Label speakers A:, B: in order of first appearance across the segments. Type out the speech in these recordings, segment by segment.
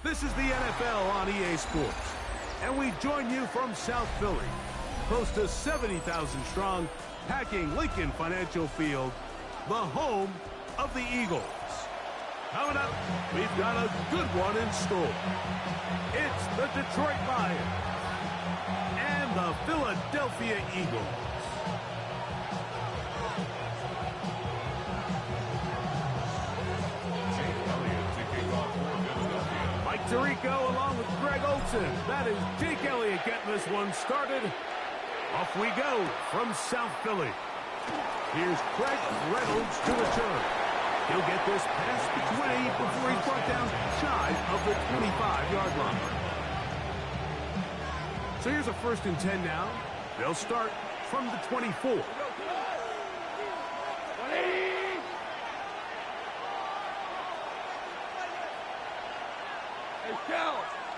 A: This is the NFL on EA Sports, and we join you from South Philly, close to 70,000 strong, packing Lincoln Financial Field, the home of the Eagles. Coming up, we've got a good one in store. It's the Detroit Lions and the Philadelphia Eagles. Mike Tirico along with Greg Olsen. That is Jake Elliott getting this one started. Off we go from South Philly. Here's Craig Reynolds to return. He'll get this past the 20 before he's brought down shy of the 25-yard line. So here's a 1st and 10 now. They'll start from the 24.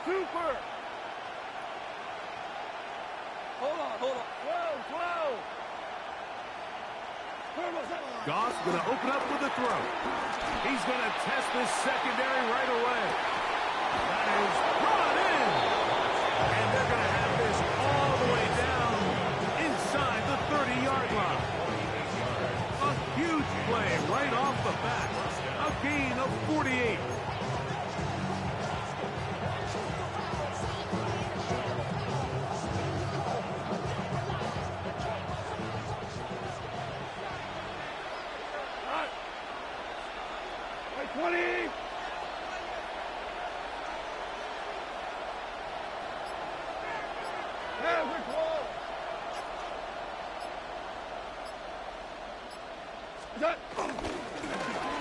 B: Super! Hold on. Whoa!
A: Goff's going to open up with a throw. He's going to test this secondary right away. That is brought in. And they're going to have this all the way down inside the 30-yard line. A huge play right off the bat. A gain of 48.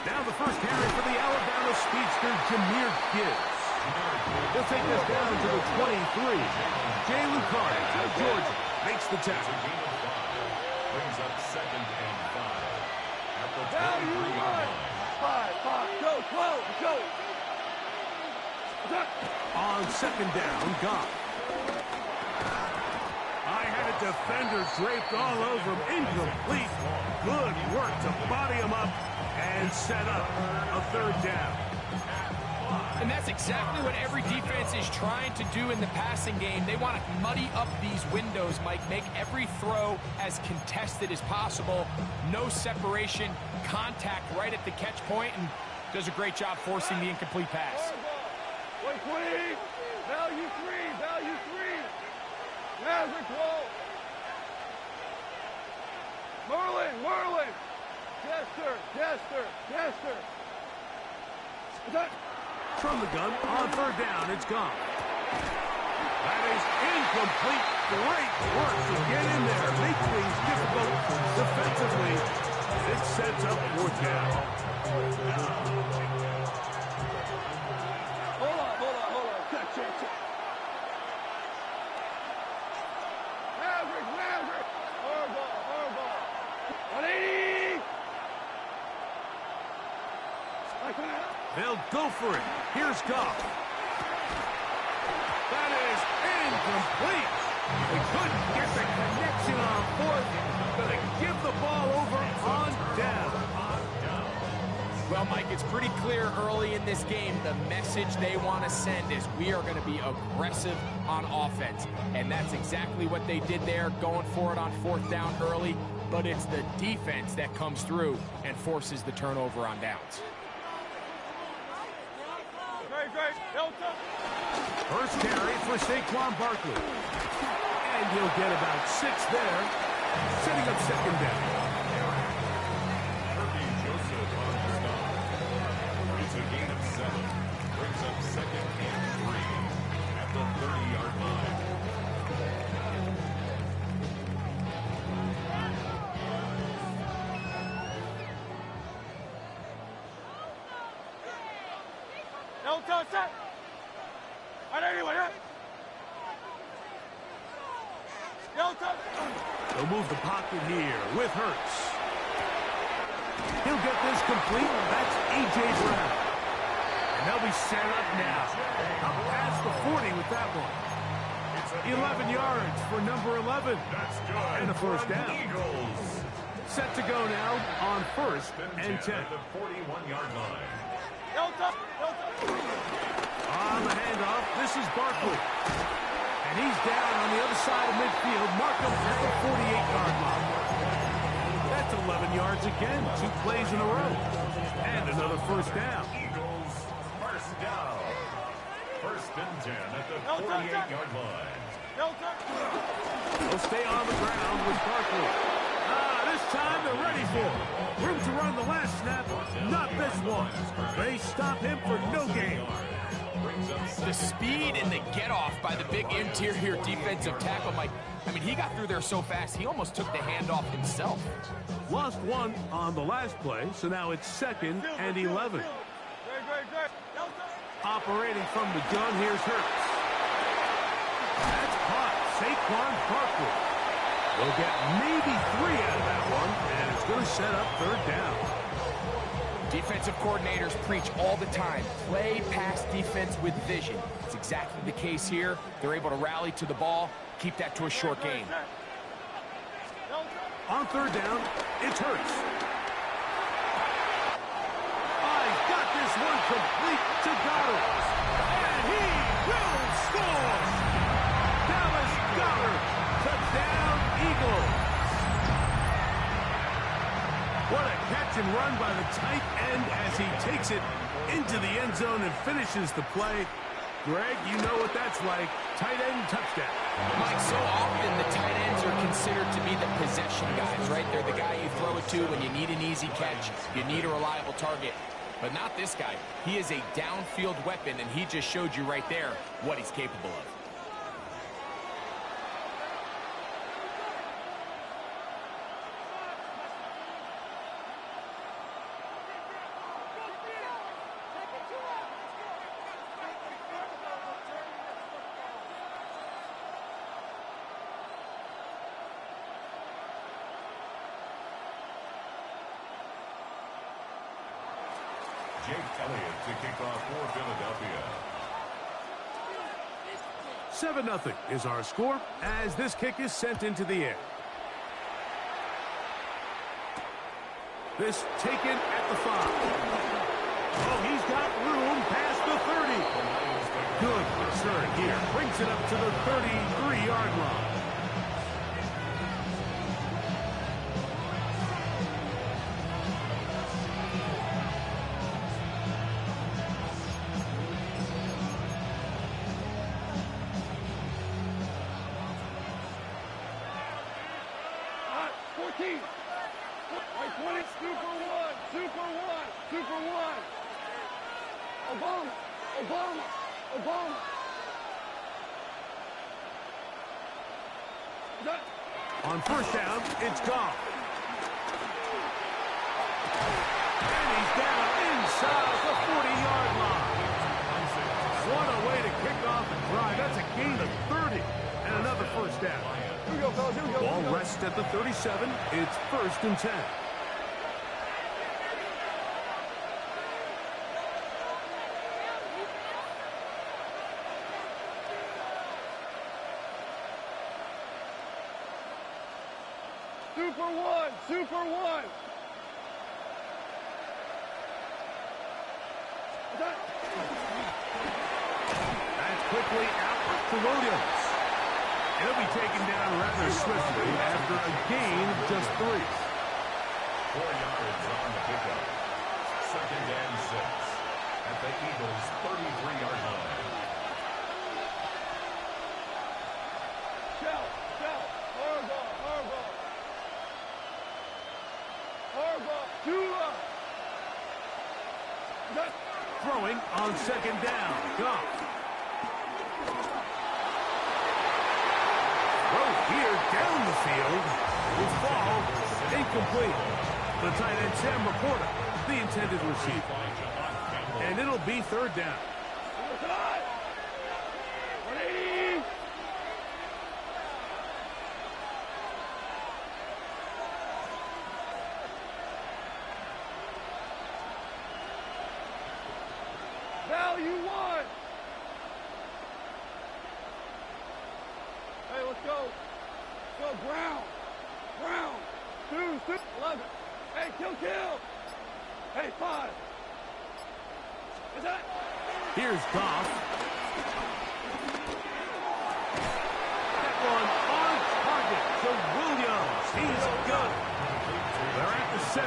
A: Now the first carry for the Alabama speedster, Jahmyr Gibbs. He'll take this down to the 23. Jay Lucari out of Georgia makes the tackle.
C: Brings up 2nd and 5. At the
B: 23-yard line. 5, go!
A: On 2nd down, Goff. I had a defender draped all over him. Incomplete. Good work to body him up and set up a 3rd down.
D: And that's exactly what every defense is trying to do in the passing game. They want to muddy up these windows, Mike, make every throw as contested as possible. No separation, contact right at the catch point, and does a great job forcing the incomplete pass.
B: Wait, value 3. Maverick wall. Merlin. Jester.
A: From the gun, on 3rd down, it's gone. That is incomplete. Great work to get in there. Make things difficult defensively. It sets up 4th down.
B: Hold on. Check. Maverick. Hardball. 180.
A: They'll go for it. Here's Goff. That is incomplete. They couldn't get the connection on 4th. Gonna give the ball over on down.
D: Well, Mike, it's pretty clear early in this game the message they want to send is we are going to be aggressive on offense. And that's exactly what they did there, going for it on 4th down early. But it's the defense that comes through and forces the turnover on downs.
B: Great.
A: First carry for Saquon Barkley. And he'll get about 6 there, setting up 2nd down.
C: It's a gain of 7. Brings up 2nd and 3 at the 30-yard line.
B: Set.
A: They'll move the pocket here with Hurts. He'll get this complete. That's A.J. Brown. And they'll be set up now. Up past the 40 with that one. 11 yards for number 11.
C: That's good.
A: And a 1st down.
C: Eagles.
A: Set to go now on 1st and 10.
C: At the 41-yard line.
A: On the is Barkley. And he's down on the other side of midfield. Mark him at the 48-yard line. That's 11 yards again. 2 plays in a row. And another first down.
C: Eagles, first down. First and 10 at the 48-yard line.
A: They'll stay on the ground with Barkley. This time they're ready for it. Room to run the last snap, not this one. They stop him for no gain.
D: The speed and the get-off by the big interior defensive tackle, Mike. I mean, he got through there so fast, he almost took the handoff himself.
A: Lost 1 on the last play, so now it's 2nd and 11. Operating from the gun, here's Hurts. That's caught. Saquon Barkley. We'll get maybe 3 out of that one, and it's going to set up 3rd down.
D: Defensive coordinators preach all the time, play pass defense with vision. It's exactly the case here. They're able to rally to the ball, keep that to a short game.
A: On 3rd down, it's Hurts. He's got this one complete to Goddard. And he will score! Dallas Goddard, touchdown Eagles. What a catch and run by the tight end as he takes it into the end zone and finishes the play. Greg, you know what that's like. Tight end touchdown.
D: Mike, so often the tight ends are considered to be the possession guys, right? They're the guy you throw it to when you need an easy catch, you need a reliable target. But not this guy. He is a downfield weapon, and he just showed you right there what he's capable of.
C: Jake Elliott to kick off for Philadelphia.
A: 7-0 is our score as this kick is sent into the air. This taken at the 5. Oh, he's got room past the 30. Good return here. Brings it up to the 33-yard line. On 1st down, it's Colb. And he's down inside the 40-yard line. What a way to kick off the drive. That's a gain of 30 and another 1st down.
B: Here we go, fellas. Here we go.
A: Ball rests at the 37. It's 1st and 10.
B: Super one.
A: That's quickly out to Williams. He'll be taken down rather swiftly after a gain of just 3.
C: 4 yards on the pickup. 2nd and 6 at the Eagles' 33-yard line.
A: Throwing on 2nd down. Goff. Throw here down the field. Will fall incomplete. The tight end Sam Laporta, the intended receiver. And it'll be 3rd down.
B: 180. Value 1. Hey, let's go. Go, Brown. 2, 11. Hey, kill. Hey, 5. Is that?
A: Here's Goff.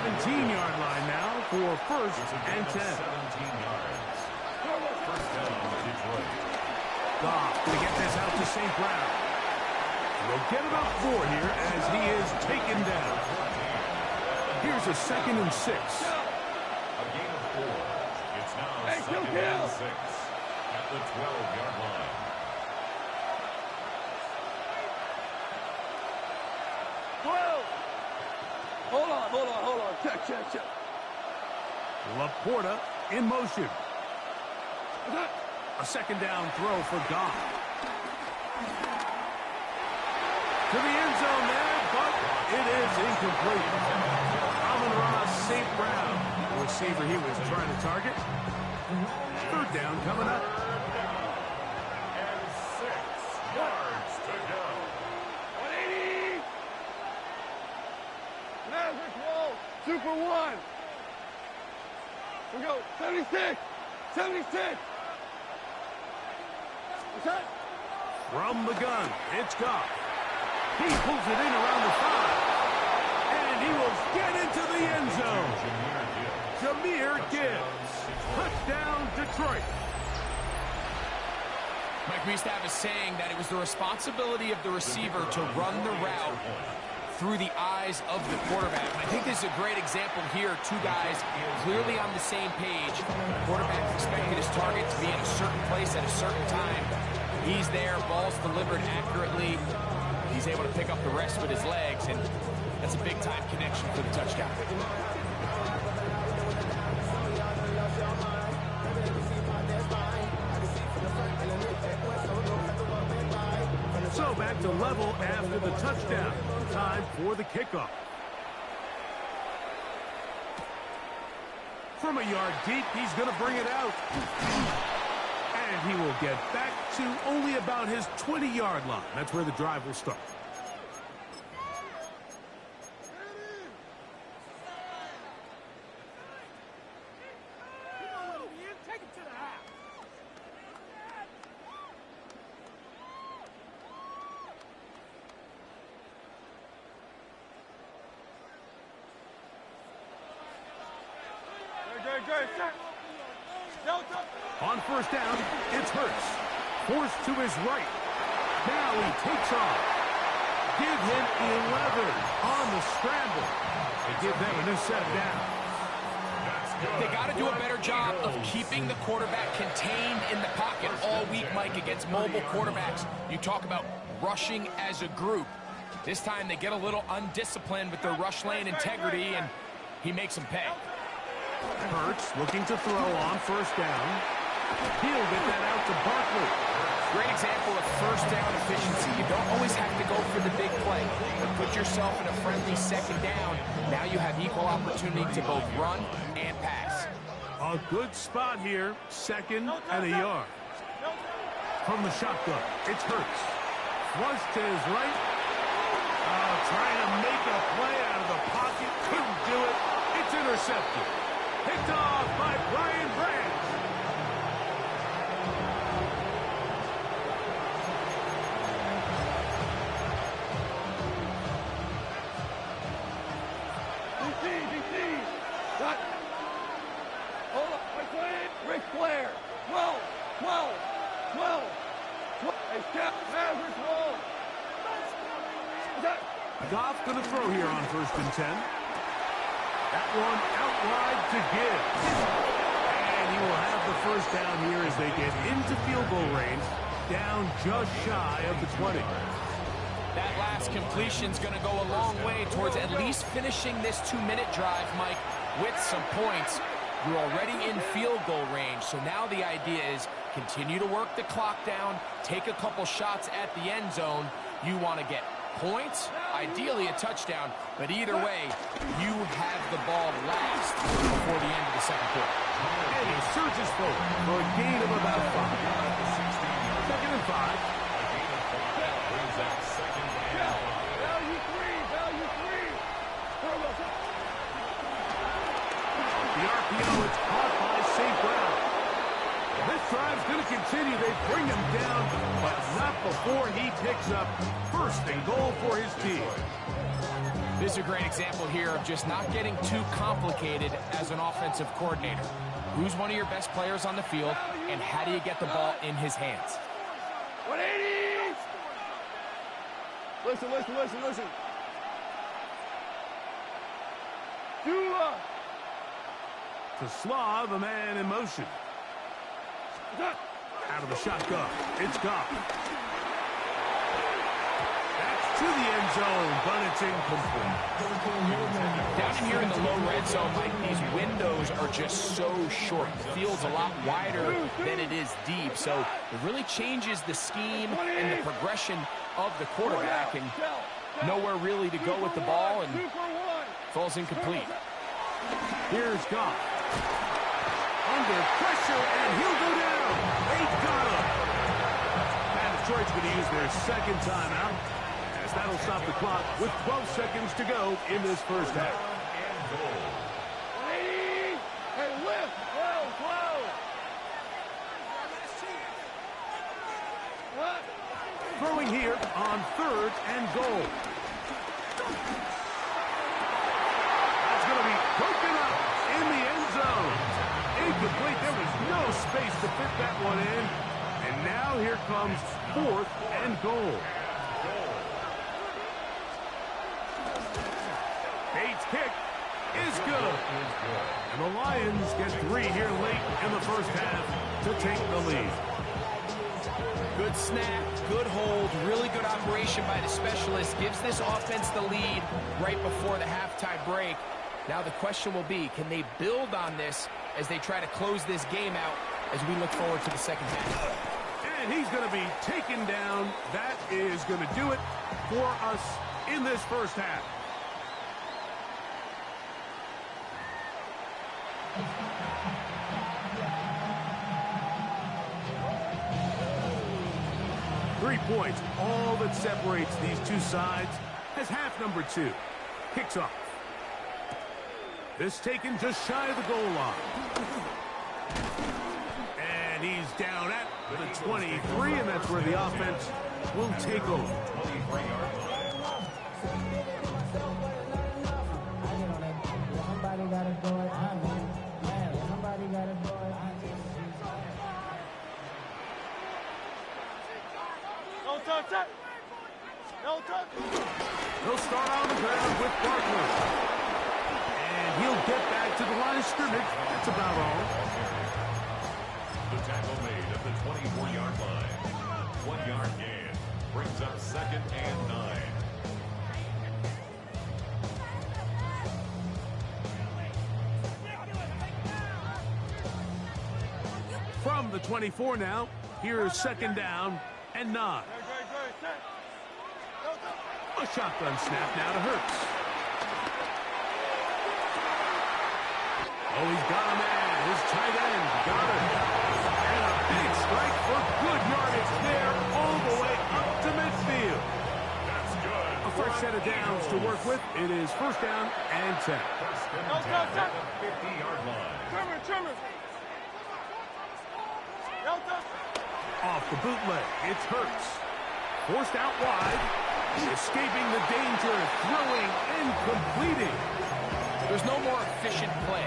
A: 17-yard line now for first and 10.
C: 17 yards. First down to Detroit.
A: Goff going to get this out to St. Brown. We'll get about 4 here as he is taken down. Here's a 2nd and 6.
C: A gain of 4. It's now
B: Hey,
C: 2nd and 6 at the 12-yard line.
B: Hold on. Check.
A: Laporta in motion. A 2nd down throw for Goff. To the end zone there, but it is incomplete. Amon-Ra St. Brown, the receiver he was trying to target. 3rd down coming up.
C: And 6 yards to go.
B: 180. Maverick roll. Super 1. We go. 76. What's that?
A: From the gun, it's Goff. He pulls it in around the 5. And he will get into the end zone. Jahmyr Gibbs. Touchdown, Detroit.
D: Mike, we used to have a saying that it was the responsibility of the receiver to run the route through the eyes of the quarterback. And I think this is a great example here. 2 guys clearly on the same page. The quarterback expected his target to be in a certain place at a certain time. He's there, ball's delivered accurately. He's able to pick up the rest with his legs, and that's a big-time connection for the touchdown.
A: So back to level after the touchdown. Time for the kickoff. From a yard deep, he's going to bring it out. And he will get back to only about his 20-yard line. That's where the drive will start.
B: Take it to the house.
A: On 1st down, it's Hurts. Forced to his right. Now he takes off. Give him 11 on the scramble. They give them a new set of downs.
D: They got to do a better job of keeping the quarterback contained in the pocket all week, Mike, against mobile quarterbacks. You talk about rushing as a group. This time they get a little undisciplined with their rush lane integrity, and he makes them pay.
A: Hurts looking to throw on 1st down. He'll get that out to Barkley.
D: Great example of 1st down efficiency. You don't always have to go for the big play, but put yourself in a friendly 2nd down. Now you have equal opportunity to both run and pass.
A: A good spot here, 2nd and a yard. From the shotgun, it's Hurts. Flush to his right. Trying to make a play out of the pocket. Couldn't do it. It's intercepted. Picked off by Brian Branch.
B: DC. Got. Hold up. Ric Flair. 12. Hey, step. Maverick roll.
A: Goff going to throw here on 1st and 10. That one out wide to Gibbs. And he will have the 1st down here as they get into field goal range, down just shy of the 20.
D: That last completion's going to go a long way towards at least finishing this 2-minute drive, Mike, with some points. You're already in field goal range, so now the idea is continue to work the clock down, take a couple shots at the end zone. You want to get points, ideally a touchdown, but either way, you have the ball last before the end of the 2nd quarter.
A: And he surges forward for a gain of about 5. 2nd and 5.
C: Brings that 2nd and 5.
B: Value 3.
A: The RPO is caught by St. Brown. This drive's going to continue. They bring him down, but not before he picks up 1st and goal for his team.
D: This is a great example here of just not getting too complicated as an offensive coordinator. Who's one of your best players on the field, and how do you get the ball in his hands?
B: 180! Listen, listen, listen, listen. Dula!
A: To Slav, a man in motion. Out of the shotgun. It's Colb. That's to the end zone, but it's incomplete.
D: Down in here in the low red zone, Mike, these windows are just so short. The field's a lot wider than it is deep, so it really changes the scheme and the progression of the quarterback, and nowhere really to go with the ball, and falls incomplete.
A: Here's Colb. Under pressure, and he'll go down. They got him. And Detroit's going to use their second timeout, as that'll stop the clock with 12 seconds to go in this first half.
B: 180! Hey, lift! Whoa, whoa! What?
A: Throwing here on 3rd and goal. That's going to be broken up in the end zone. Incomplete. There was no space to fit that one in. And now here comes 4th and goal. Bates' kick is good. And the Lions get 3 here late in the first half to take the lead.
D: Good snap, good hold, really good operation by the specialist. Gives this offense the lead right before the halftime break. Now the question will be, can they build on this as they try to close this game out as we look forward to the second half?
A: And he's going to be taken down. That is going to do it for us in this first half. Three points, all that separates these two sides, as half number 2 kicks off. This taken just shy of the goal line. And he's down at the 23, and that's where the offense will take over.
B: No touch! No touch!
A: He'll start on the ground with Barkley. And he'll get back to the line of scrimmage. That's about all.
C: The tackle made at the 24-yard line. 1-yard gain. Brings up 2nd and 9.
A: From the 24 now, here's 2nd down and 9. A shotgun snap now to Hurts. Oh, he's got a man. His tight end got it. And a big strike for good yardage there all the way up to midfield.
C: That's good.
A: A fresh set of downs to work with. It is 1st down and 10.
C: First and 10 at the 50-yard line.
B: Trimmer! No touch!
A: Off the bootleg, it's Hurts. Forced out wide, escaping the danger, throwing and completing.
D: There's no more efficient play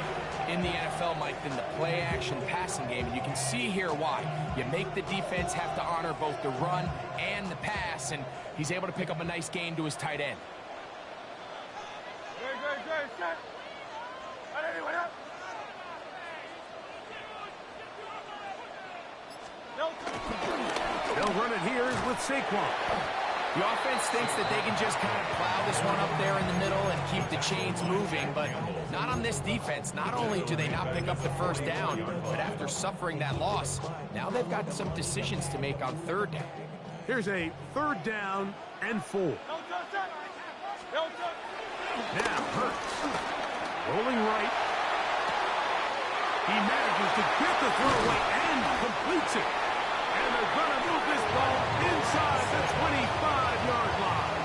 D: in the NFL, Mike, than the play-action passing game, and you can see here why. You make the defense have to honor both the run and the pass, and he's able to pick up a nice gain to his tight end.
B: Good, set! Wait up!
A: They'll run it here with Saquon.
D: The offense thinks that they can just kind of plow this one up there in the middle and keep the chains moving, but not on this defense. Not only do they not pick up the 1st down, but after suffering that loss, now they've got some decisions to make on 3rd down.
A: Here's a 3rd down and 4. Now Hurts. Rolling right. He manages to get the throw away and completes it. And they're going to move this ball inside the 25-yard line.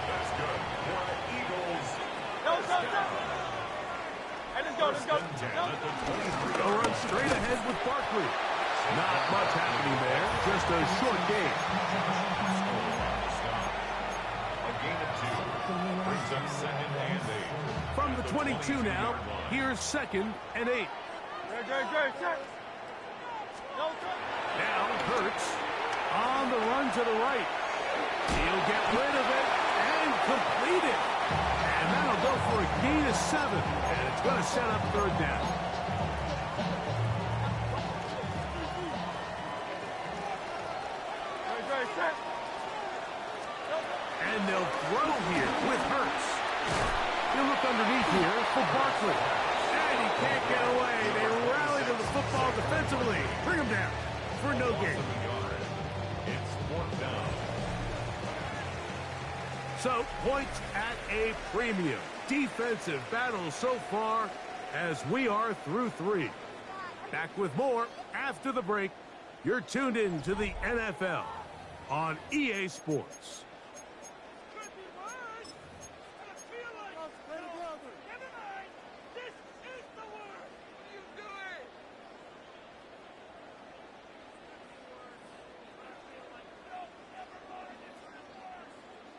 C: That's good for the Eagles.
B: Let's go.
A: They'll run straight ahead with Barkley. Not much happening there, just a short game.
C: Brings up second and 8.
A: From the 22 now, here's 2nd and 8.
B: Great, set. No touch.
A: Now Hurts on the run to the right. He'll get rid of it and complete it. And that'll go for a gain of 7. And it's going to set up 3rd down.
B: Great, set.
A: And they'll throw here with Hurts. He'll look underneath here for Barkley. And he can't get away. They rally to the football defensively. Bring him down for no gain.
C: It's 4th down.
A: So, points at a premium. Defensive battle so far as we are through 3. Back with more after the break. You're tuned in to the NFL on EA Sports.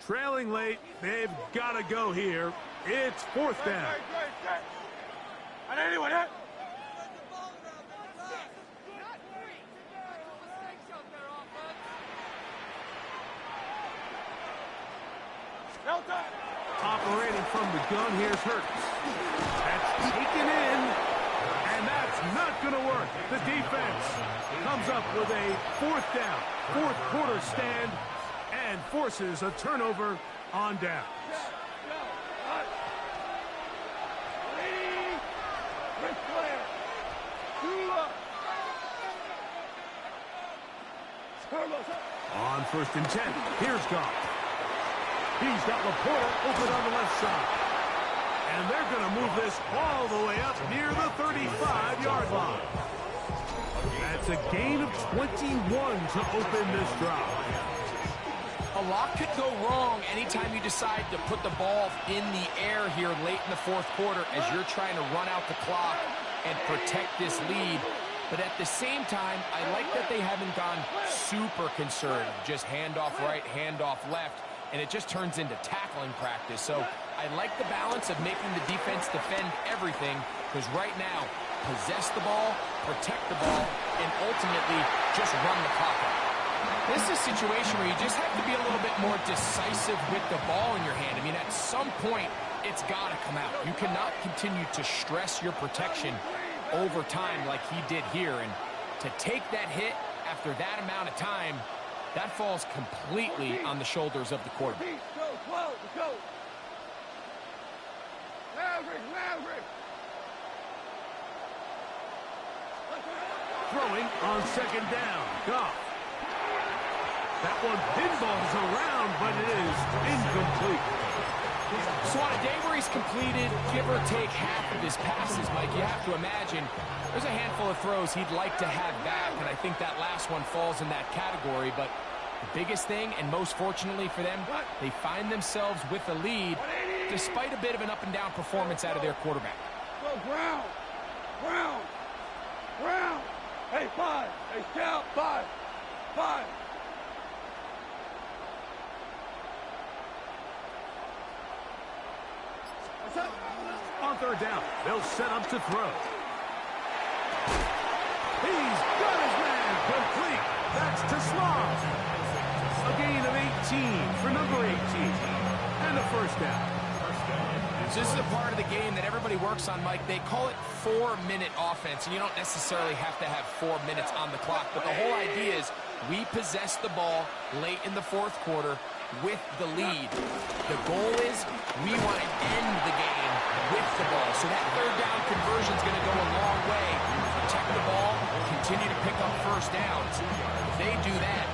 A: Trailing late, they've got to go here. It's 4th down.
B: Great, set. And anyone hit? No touch.
A: Operating from the gun, here's Hurts. That's taken in, and that's not going to work. The defense comes up with a 4th down, 4th quarter stand, and forces a turnover on downs. On 1st and 10, here's Colb. He's got Laporta open on the left side. And they're going to move this all the way up near the 35-yard line. That's a gain of 21 to open this drive.
D: A lot could go wrong anytime you decide to put the ball in the air here late in the 4th quarter as you're trying to run out the clock and protect this lead. But at the same time, I like that they haven't gone super conservative, just handoff right, handoff left, and it just turns into tackling practice. So I like the balance of making the defense defend everything, because right now, possess the ball, protect the ball, and ultimately just run the clock out. This is a situation where you just have to be a little bit more decisive with the ball in your hand. I mean, at some point, it's got to come out. You cannot continue to stress your protection over time like he did here. And to take that hit after that amount of time, that falls completely on the shoulders of the quarterback.
B: Go, 12, go. Maverick.
A: Throwing on 2nd down, Goff. That one pinballs around, but it is incomplete.
D: So on a day where he's completed, give or take half of his passes, Mike, you have to imagine there's a handful of throws he'd like to have back, and I think that last one falls in that category. But the biggest thing, and most fortunately for them, they find themselves with a lead despite a bit of an up-and-down performance out of their quarterback.
B: Go, ground. Hey, 5. Hey, scout, 5.
A: On 3rd down, they'll set up to throw. He's got his man complete. That's to Slav. A gain of 18 for number 18. And a 1st down.
D: So this is a part of the game that everybody works on, Mike. They call it 4-minute offense, and you don't necessarily have to have 4 minutes on the clock. But the whole idea is we possess the ball late in the 4th quarter with the lead. The goal is we want to end the game with the ball. So that 3rd down conversion is going to go a long way. Protect the ball, continue to pick up 1st downs. If they do that,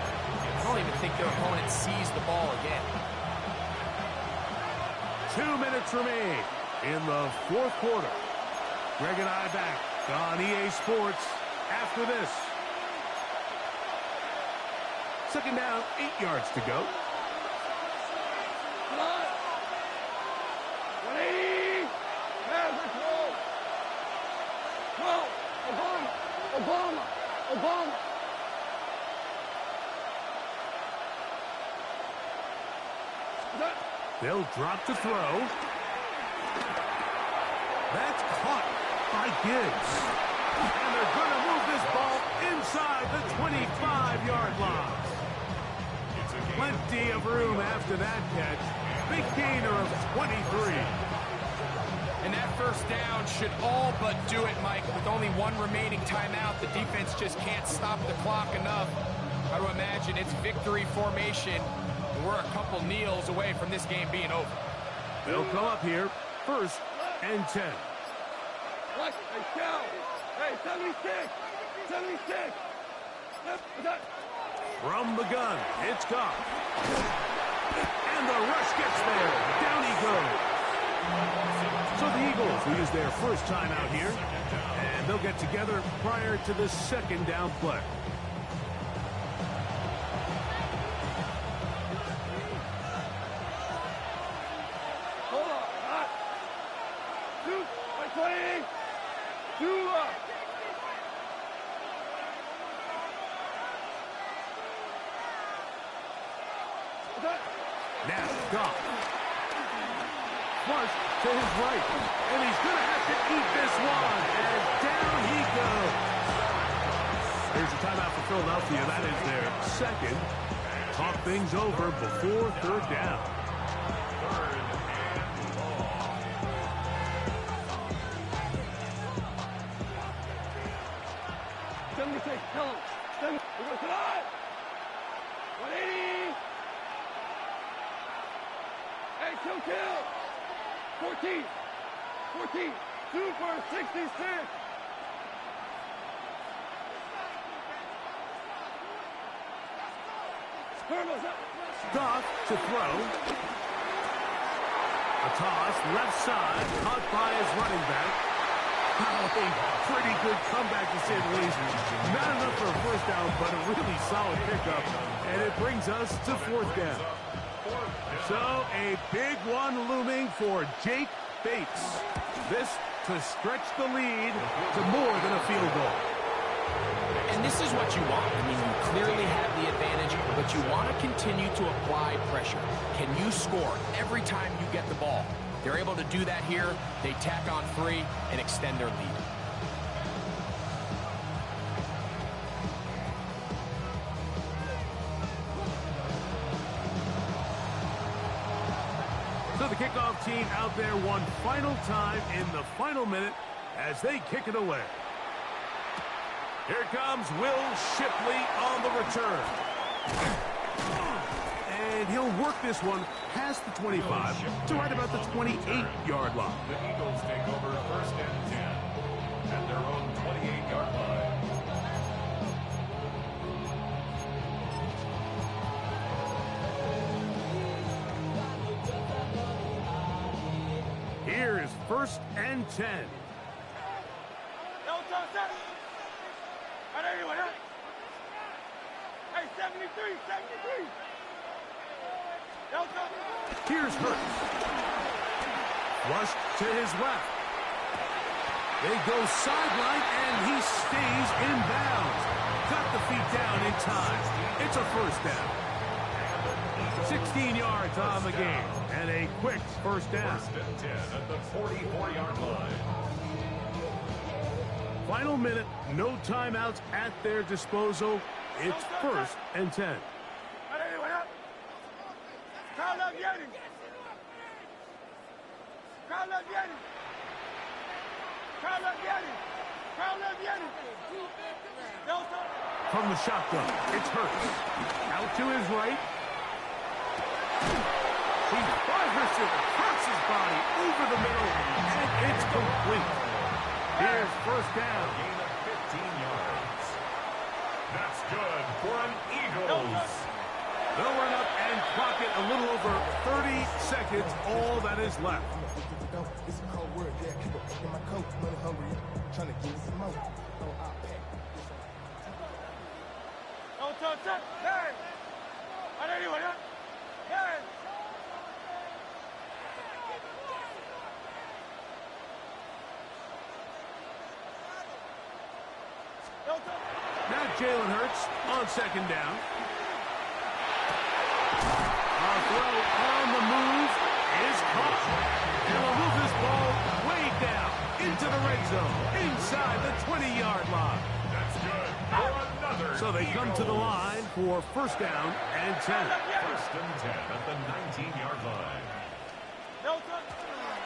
D: I don't even think their opponent sees the ball again.
A: 2 minutes remain in the 4th quarter. Greg and I back on EA Sports after this. 2nd down, 8 yards to go.
B: Obama.
A: They'll drop to throw. That's caught by Gibbs. And they're going to move this ball inside the 25-yard line. Plenty of room after that catch. Big gainer of 23.
D: And that first down should all but do it, Mike. With only one remaining timeout, the defense just can't stop the clock enough. I would imagine it's victory formation. And we're a couple kneels away from this game being over.
A: They'll come up here, 1st and 10.
B: What? Hey, Cal. Hey, 76. 76.
A: From the gun, it's Colb. And the rush gets there. Down he goes. So the Eagles will use their first time out here, and they'll get together prior to the 2nd down play.
B: Hold on. Hot. 2 by 20. 2 up.
A: Now, Colb. Flush to his right. And he's going to have to eat this one. And down he goes. Here's a timeout for Philadelphia. That is their 2nd. Talk things over before 3rd down.
B: 76. Tell him. 7. We're going to tonight. 180. Hey, kill. 14. 14. 2 for 66.
A: Goff to throw. A toss, left side, caught by his running back. A pretty good comeback to say the least. Not enough for a 1st down, but a really solid pickup. And it brings us to 4th down. So a big one looming for Jake Bates. This to stretch the lead to more than a field goal.
D: And this is what you want. I mean, you clearly have the advantage, but you want to continue to apply pressure. Can you score every time you get the ball? They're able to do that here. They tack on 3 and extend their lead.
A: So the kickoff team out there one final time in the final minute as they kick it away. Here comes Will Shipley on the return. And he'll work this one past the 25 to right about the 28-yard line.
C: The Eagles take over 1st and 10 at their own 28-yard line.
A: Here is 1st and 10.
B: Hey, 73.
A: Here's Hurts. Flushed to his left. They go sideline, and he stays in bounds. Got the feet down in time. It's a 1st down. 16 yards on the game, and a quick 1st down.
C: 1st and 10 at the 44-yard line.
A: Final minute, no timeouts at their disposal. It's 1st and 10. From the shotgun, it's Hurts. Out to his right. He fires it, cracks his body over the middle, and it's complete. Here's 1st down.
C: Gain of 15 yards. That's good for an Eagles.
A: They'll run up and clock it a little over 30 seconds, all that is left.
E: It's a cold word, yeah, keep it in my coat, money hungry, trying to get some more.
A: Now Jalen Hurts on 2nd down. A throw on the move, caught. And will move this ball way down into the red zone, inside the 20-yard line.
C: That's good for another.
A: So they come to the line for first down and 10.
C: First and 10 at the 19-yard line.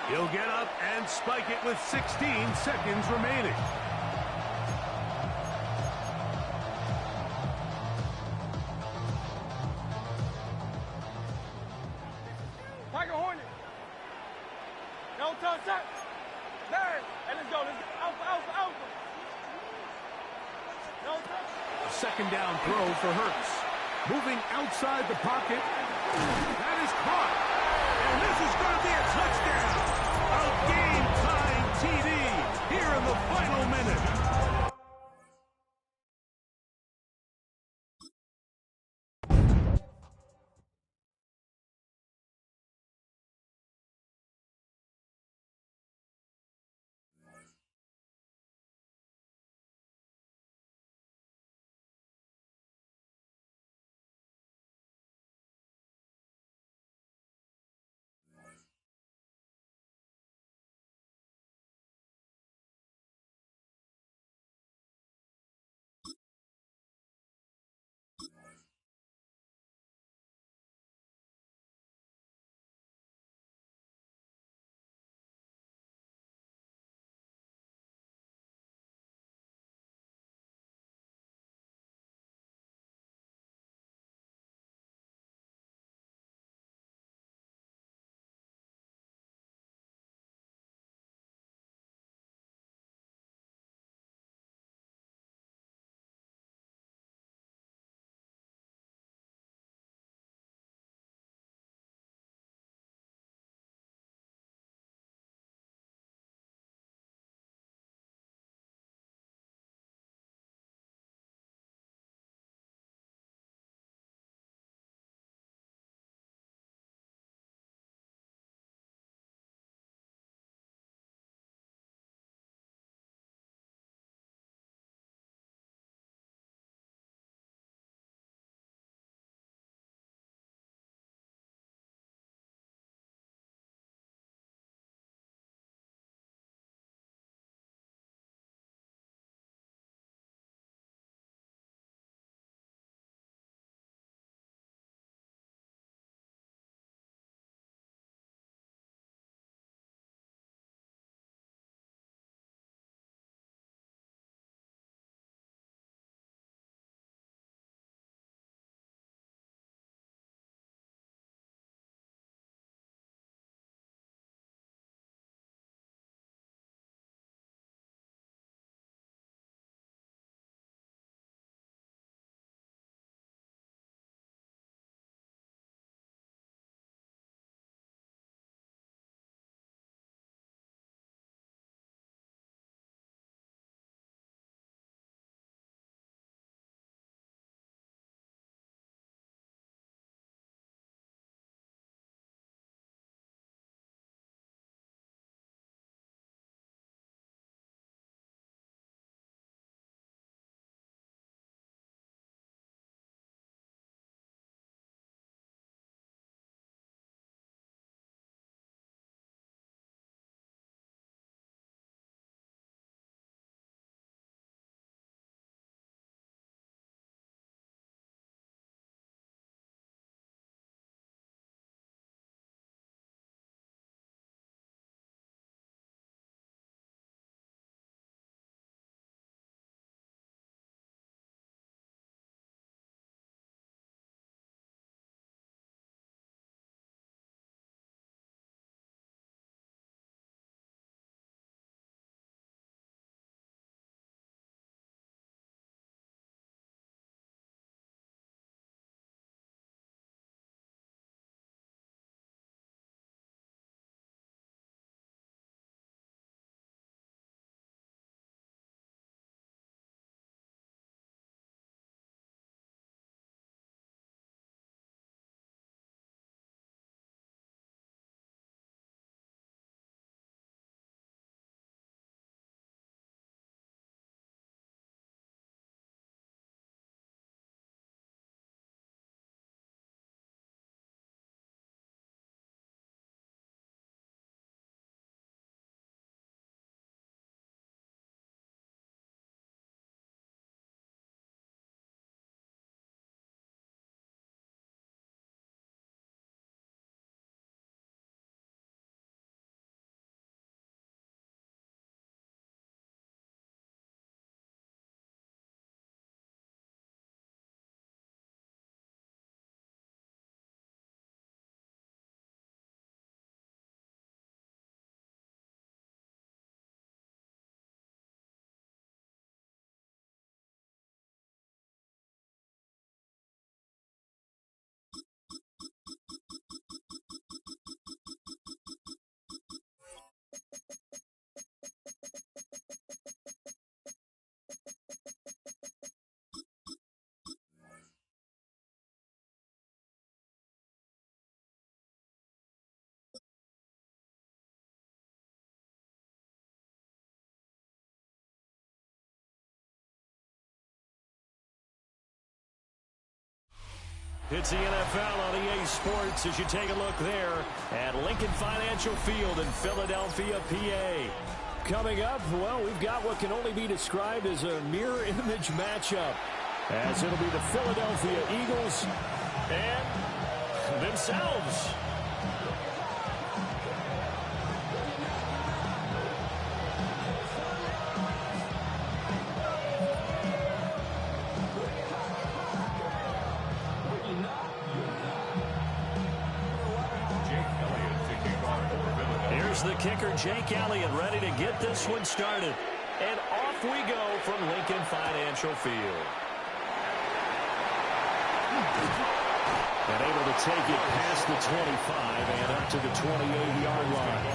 A: He'll get up and spike it with 16 seconds remaining.
B: Tiger Hornet. No touch. There. And let's go. Alpha. No touch.
A: Second down throw for Hurts. Moving outside the pocket. That is caught. And this is going to be a touchdown. A game-tying TD here in the final minute.
F: It's the NFL on EA Sports as you take a look there at Lincoln Financial Field in Philadelphia, PA. Coming up, well, we've got what can only be described as a mirror image matchup, as it'll be the Philadelphia Eagles and themselves. The kicker, Jake Elliott, ready to get this one started. And off we go from Lincoln Financial Field. And able to take it past the 25 and up to the 28-yard line.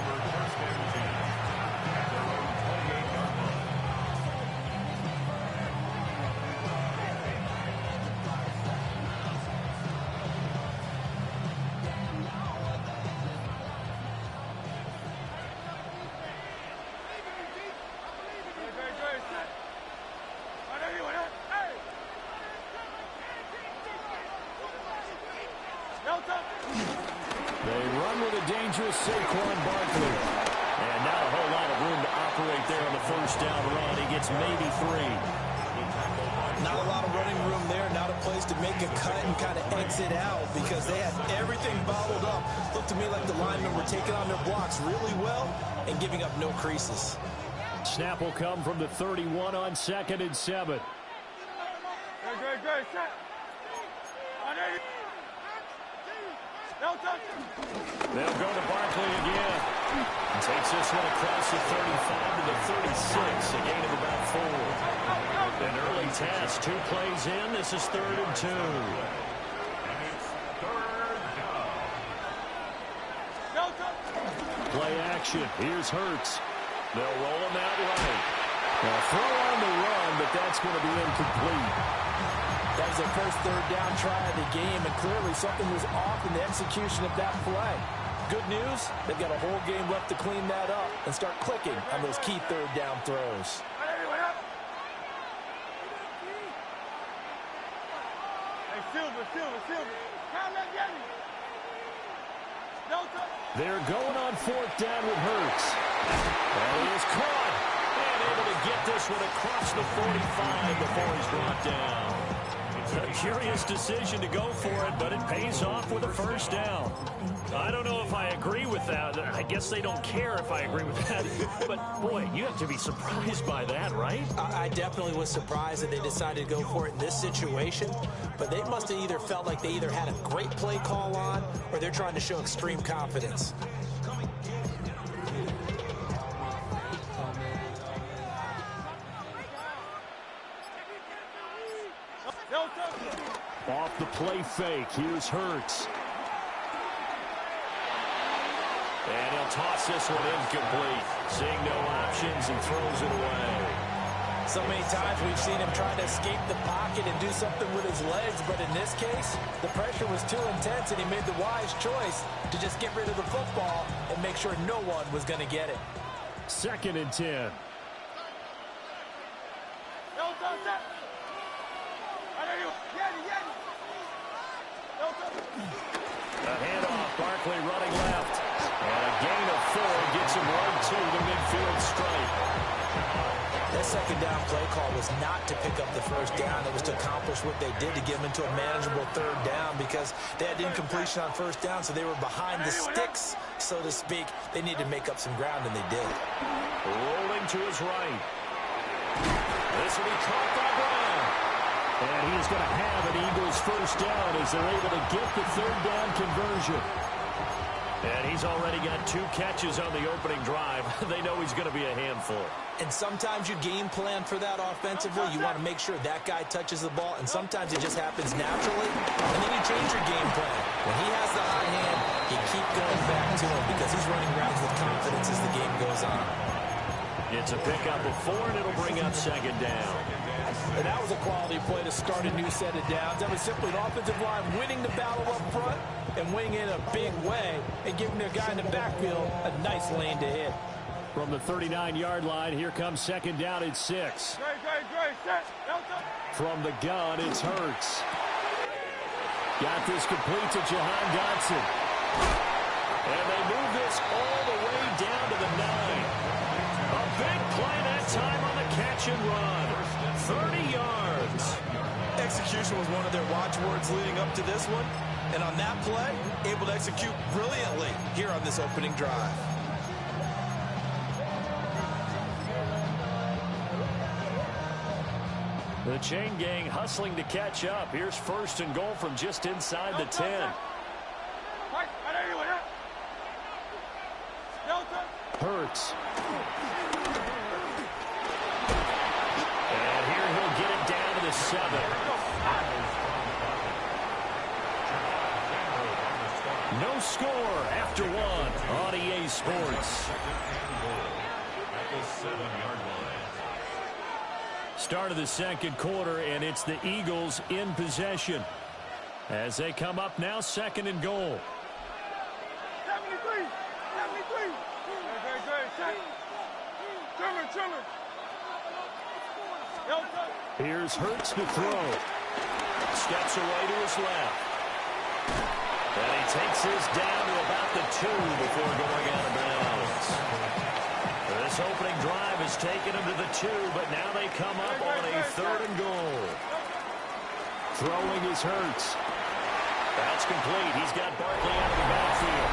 F: They run with a dangerous Saquon Barkley. And not a whole lot of room to operate there on the first down run. He gets maybe 3.
G: Not a lot of running room there. Not a place to make a cut and kind of exit out because they had everything bottled up. Looked to me like the linemen were taking on their blocks really well and giving up no creases.
F: Snap will come from the 31 on 2nd and 7. They'll go to Barkley again. Takes this one across the 35 to the 36. A gain of about 4. An early task. 2 plays in. This is 3rd and 2. Play action. Here's Hurts. They'll roll him out right. They'll throw on the run, but that's going to be incomplete.
G: That was their first 3rd down try of the game, and clearly something was off in the execution of that play. Good news, they've got a whole game left to clean that up and start clicking on those key 3rd down throws.
F: They're going on 4th down with Hurts. And he is caught and able to get this one across the 45 before he's brought down. A curious decision to go for it, but it pays off with a first down. I don't know if I agree with that. I guess they don't care if I agree with that. But, boy, you have to be surprised by that, right?
G: I definitely was surprised that they decided to go for it in this situation. But they must have either felt like they either had a great play call on or they're trying to show extreme confidence.
F: Off the play fake, here's Hurts. And he'll toss this one incomplete. Seeing no options and throws it away.
G: So many times we've seen him trying to escape the pocket and do something with his legs, but in this case, the pressure was too intense and he made the wise choice to just get rid of the football and make sure no one was going to get it.
F: 2nd and 10. A handoff, Barkley running left. And a gain of 4 gets him right to the midfield stripe.
G: That 2nd down play call was not to pick up the first down. It was to accomplish what they did to get them into a manageable 3rd down because they had incompletion on 1st down, so they were behind the sticks, so to speak. They needed to make up some ground, and they did.
F: Rolling to his right. This will be caught by Brown. And he's going to have an Eagles first down as they're able to get the 3rd down conversion. And he's already got 2 catches on the opening drive. They know he's going to be a handful.
G: And sometimes you game plan for that offensively. You want to make sure that guy touches the ball, and sometimes it just happens naturally. And then you change your game plan. When he has the high hand, you keep going back to him because he's running routes with confidence as the game goes on.
F: It's a pickup of 4, and it'll bring up 2nd down.
G: And that was a quality play to start a new set of downs. That was simply an offensive line winning the battle up front and winning in a big way and giving their guy in the backfield a nice lane to hit.
F: From the 39-yard line, here comes 2nd down and 6. From the gun, it's Hurts. Got this complete to Jahan Dotson. And they move this all the way down to the 9. A big play that time on the catch and run. 30 yards.
G: Execution was one of their watchwords leading up to this one. And on that play, able to execute brilliantly here on this opening drive.
F: The chain gang hustling to catch up. Here's 1st and goal from just inside the 10. Hurts. And here he'll get it down to the 7. No score after 1 on EA Sports.
C: At the 7-yard line.
F: Start of the second quarter, and it's the Eagles in possession. As they come up now, 2nd and goal.
B: 73. Very good. Trimmer.
F: Here's Hurts to throw. Steps away to his left. And he takes this down to about the 2 before going out of bounds. This opening drive has taken him to the 2, but now they come up on a 3rd and goal. Throwing is Hurts. That's complete. He's got Barkley out of the backfield.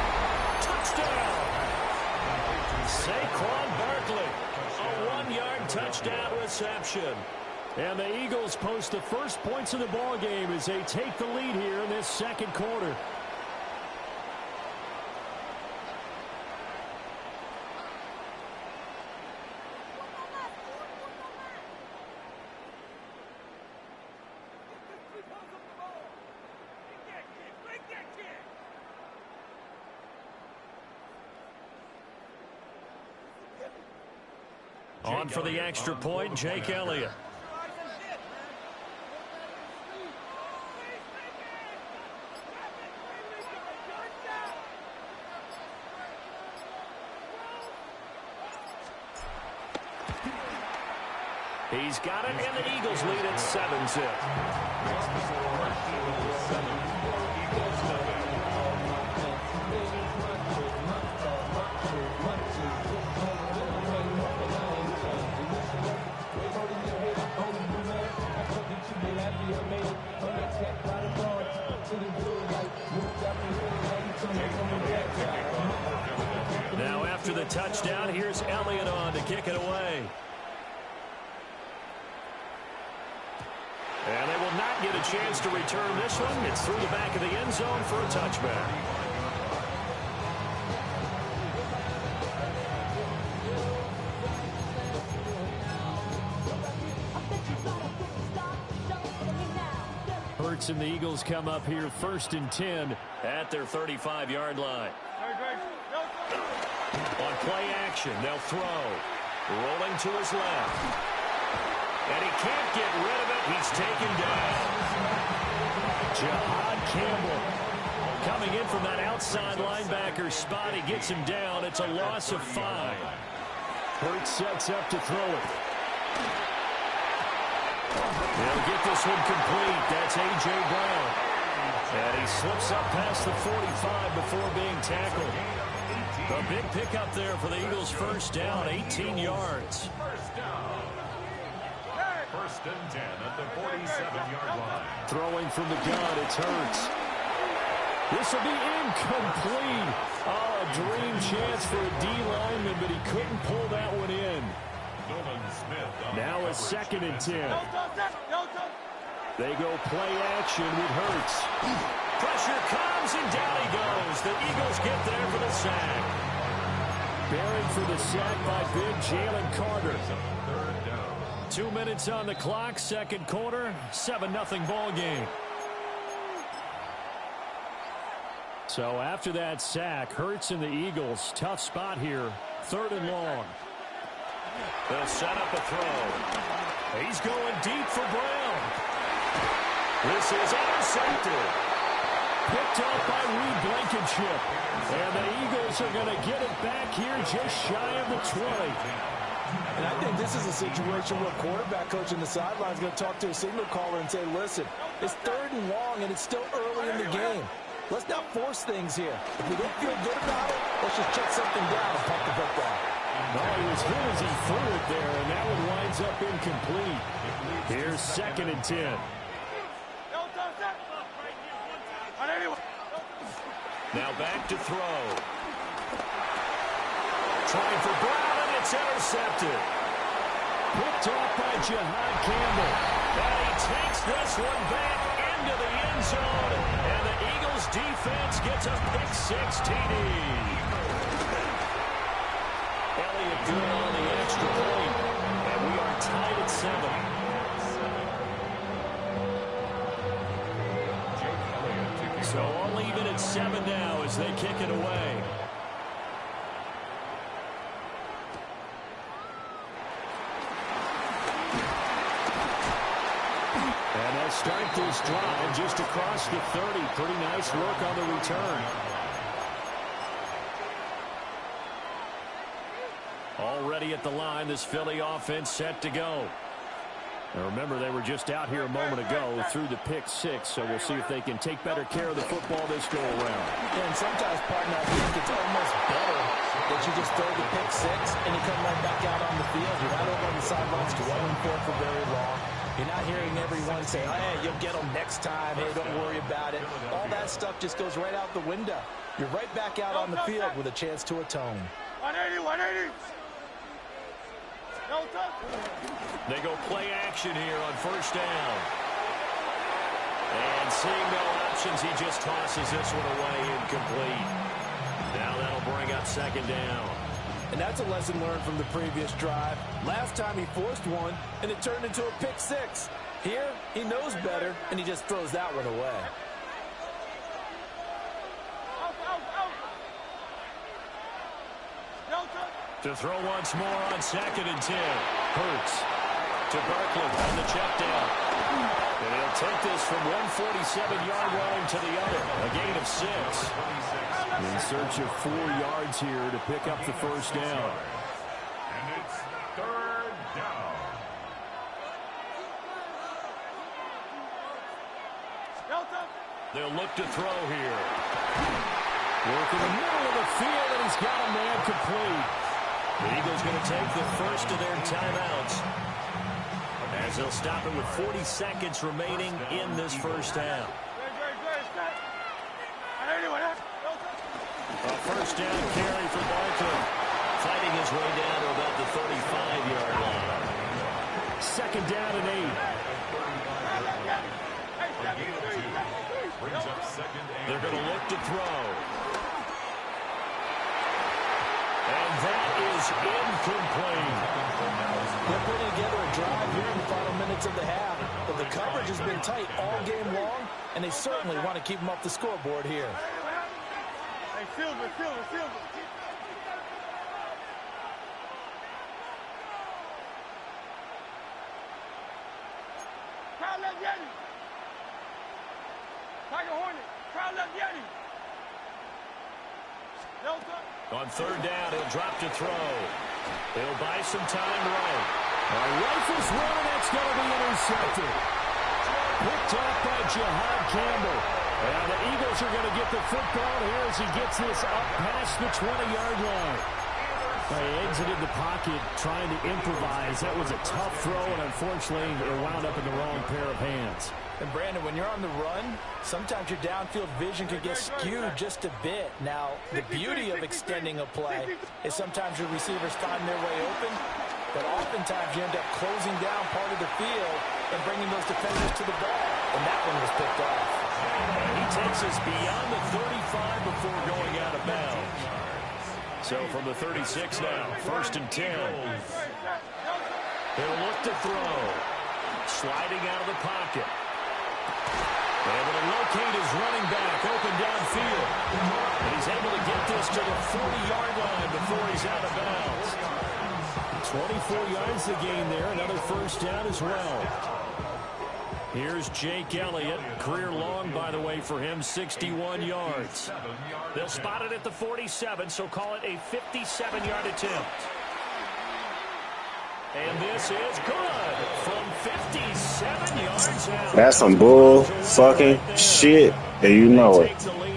F: Touchdown! Saquon Barkley. A 1-yard touchdown reception. And the Eagles post the first points of the ball game as they take the lead here in this second quarter. On for the extra point, Jake Elliott. He's got it, and the Eagles lead at 7-zip. Now after the touchdown, here's Elliott on to kick it away. And they will not get a chance to return this one. It's through the back of the end zone for a touchback. Hurts and the Eagles come up here 1st and 10 at their 35-yard line. On play action, they'll throw. Rolling to his left. And he can't get rid of it. He's taken down. Jahad Campbell coming in from that outside linebacker spot. He gets him down. It's a loss of 5. Hurts sets up to throw it. They'll get this one complete. That's A.J. Brown. And he slips up past the 45 before being tackled. A big pickup there for the Eagles' first down, 18 yards.
C: First down. 1st and 10 at the 47-yard line.
F: Throwing from the gun, it's Hurts. This will be incomplete. Oh, a dream chance for a D lineman, but he couldn't pull that one in. Now a 2nd and 10. They go play action with Hurts. Pressure comes, and down he goes. The Eagles get there for the sack. Buried for the sack by big Jalen Carter. 2 minutes on the clock, second quarter, 7-0 ball game. So after that sack, Hurts and the Eagles, tough spot here, 3rd and long. They'll set up a throw. He's going deep for Brown. This is intercepted. Picked up by Reed Blankenship. And the Eagles are going to get it back here just shy of the 20.
G: And I think this is a situation where quarterback coach in the sideline is going to talk to a signal caller and say, listen, it's 3rd and long, and it's still early in the game. Let's not force things here. If we don't feel good about it, let's just check something down and punt the football.
F: No, he was hit as he threw it there, and that one winds up incomplete. Here's 2nd and 10. Now back to throw. Trying for Brown, and it's intercepted. Picked off by Jihad Campbell. And he takes this one back into the end zone. And the Eagles defense gets a pick-6 TD. Elliott good on the extra point. And we are tied at 7. So only even at 7 now as they kick it away. And they'll start this drive just across the 30. Pretty nice work on the return. Already at the line, this Philly offense set to go. Now remember, they were just out here a moment ago through the pick-6, so we'll see if they can take better care of the football this go-around.
G: And sometimes, partner, I think it's almost better that you just throw the pick-6 and you come right back out on the field. You're not over on the sidelines dwelling for very long. You're not hearing everyone say, hey, you'll get them next time. Hey, don't worry about it. All that stuff just goes right out the window. You're right back out on the field with a chance to atone.
B: 180, 180.
F: They go play action here on 1st down. And seeing no options, he just tosses this one away incomplete. Now that'll bring up 2nd down.
G: And that's a lesson learned from the previous drive. Last time he forced one, and it turned into a pick-6. Here, he knows better, and he just throws that one away.
F: To throw once more on 2nd and 10. Hurts to Barkley on the check down. And he'll take this from 147-yard line to the other. A gain of 6. In search of 4 yards here to pick up the 1st down.
C: And it's 3rd down.
F: They'll look to throw here. Work in the middle of the field, and he's got a man complete. The Eagles going to take the first of their timeouts as they'll stop it with 40 seconds remaining in this 1st half. A 1st down carry for Barkley. Fighting his way down to about the 35-yard line. 2nd down and 8. They're going to look to throw. And that is incomplete.
G: They're putting together a drive here in the final minutes of the half. But the coverage has been tight all game long, and they certainly want to keep them off the scoreboard here.
B: Hey, Silver. Crowd left Yeti. Tiger Hornet. Crowd left Yeti.
F: On 3rd down, he'll drop to throw. He'll buy some time right. Rifles running, that's going to be intercepted. Picked off by Jihad Campbell. And the Eagles are going to get the football here as he gets this up past the 20-yard line. They exited the pocket trying to improvise. That was a tough throw, and unfortunately, it wound up in the wrong pair of hands.
G: And, Brandon, when you're on the run, sometimes your downfield vision can get skewed just a bit. Now, the beauty of extending a play is sometimes your receivers find their way open, but oftentimes you end up closing down part of the field and bringing those defenders to the ball. And that one was picked off.
F: And he takes us beyond the 35 before going out of bounds. So from the 36 now, 1st and 10. He'll look to throw. Sliding out of the pocket. Able to locate his running back open downfield. And he's able to get this to the 40-yard line before he's out of bounds. 24 yards to gain there. Another 1st down as well. Here's Jake Elliott. Career long, by the way, for him, 61 yards. They'll spot it at the 47, so call it a 57-yard attempt. And this is good from 57 yards out.
H: That's some bull fucking shit, and you know it.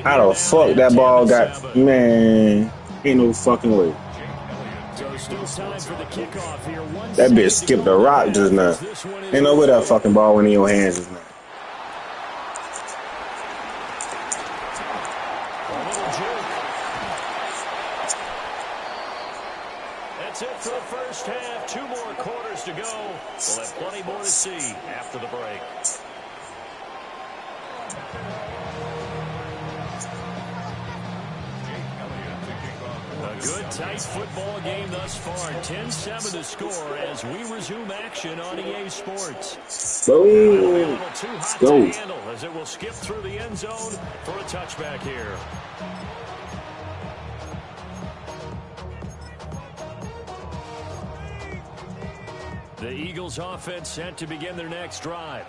H: How the fuck that ball got, man, ain't no fucking way.
F: So still time for the kickoff here.
H: That bitch skipped a rock just now. Ain't no way that fucking ball went in your hands just now.
F: That's it for the first half. 2 more quarters to go. We'll have plenty more to see after the break. A good, tight football game thus far. 10-7 to score as we resume action on EA Sports.
H: Go.
F: It'll be a little too hot to handle as it will skip through the end zone for a touchback here. The Eagles offense set to begin their next drive.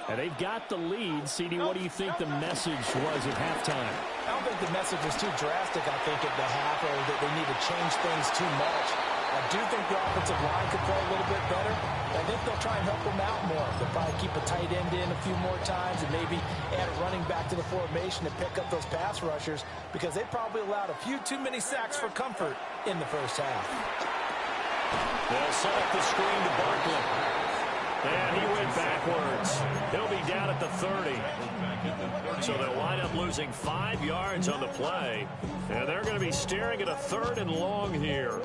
F: And they've got the lead. CD, what do you think the message was at halftime?
G: I don't think the message was too drastic, I think, at the half, or that they need to change things too much. I do think the offensive line could play a little bit better. I think they'll try and help them out more. They'll probably keep a tight end in a few more times and maybe add a running back to the formation to pick up those pass rushers, because they probably allowed a few too many sacks for comfort in the first half.
F: They'll set up the screen to Barkley. And he went backwards. He'll be down at the 30. So they'll wind up losing 5 yards on the play. And they're going to be staring at a 3rd and long here.